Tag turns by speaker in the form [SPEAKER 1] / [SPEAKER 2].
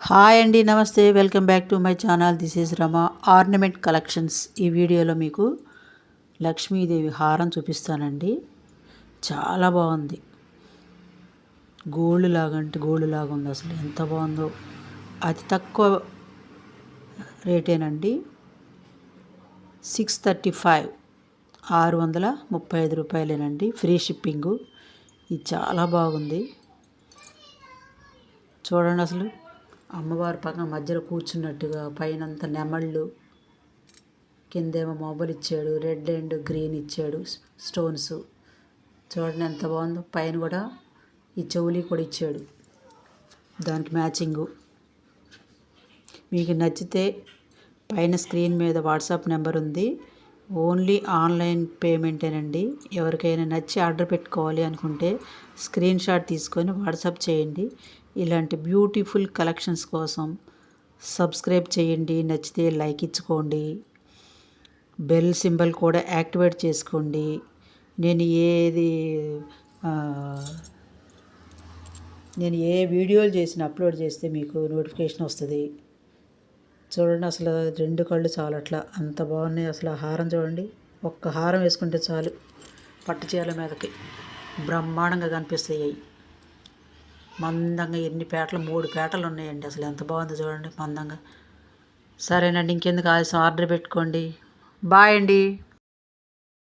[SPEAKER 1] Hi అండి, నమస్తే. Welcome back to my channel. This is Rama ornament collections. ఈ వీడియోలో మీకు లక్ష్మీదేవి హారం చూపిస్తానండి. చాలా బాగుంది. గోల్డ్ లాగా అంటే గోల్డ్ లాగా ఉంది. అసలు ఎంత బాగుందో. అతి తక్కువ రేటేనండి. 635 635 రూపాయలేనండి. Free shipping. ఇది చాలా బాగుంది. చూడండి, అసలు అమ్మవారి పక్కన మధ్యలో కూర్చున్నట్టుగా, పైనంతా నెమళ్ళు, కిందేమో మొబైల్ ఇచ్చాడు, రెడ్ అండ్ గ్రీన్ ఇచ్చాడు స్టోన్స్. చూడండి ఎంత బాగుందో. పైన కూడా ఈ చెవులి కూడా ఇచ్చాడు దానికి మ్యాచింగు. మీకు నచ్చితే పైన స్క్రీన్ మీద వాట్సాప్ నెంబర్ ఉంది. ఓన్లీ ఆన్లైన్ పేమెంటేనండి. ఎవరికైనా నచ్చి ఆర్డర్ పెట్టుకోవాలి అనుకుంటే స్క్రీన్ షాట్ తీసుకొని వాట్సాప్ చేయండి. ఇలాంటి బ్యూటిఫుల్ కలెక్షన్స్ కోసం సబ్స్క్రైబ్ చేయండి. నచ్చితే లైక్ ఇచ్చుకోండి. బెల్ సింబల్ కూడా యాక్టివేట్ చేసుకోండి. నేను ఏ వీడియోలు చేసిన అప్లోడ్ చేస్తే మీకు నోటిఫికేషన్ వస్తుంది. చూడండి, అసలు 2 కళ్ళు చాలు, అట్లా అంత బాగున్నాయి. అసలు ఆ హారం చూడండి. ఒక్క హారం వేసుకుంటే చాలు, పట్టు చీరల మీదకి బ్రహ్మాండంగా కనిపిస్తాయి. మందంగా ఎన్ని పేటలు, 3 పేటలు ఉన్నాయండి. అసలు ఎంత బాగుందో చూడండి, మందంగా. సరేనండి, ఇంకెందుకు ఆలస్యం, ఆర్డర్ పెట్టుకోండి. బాయ్ అండి.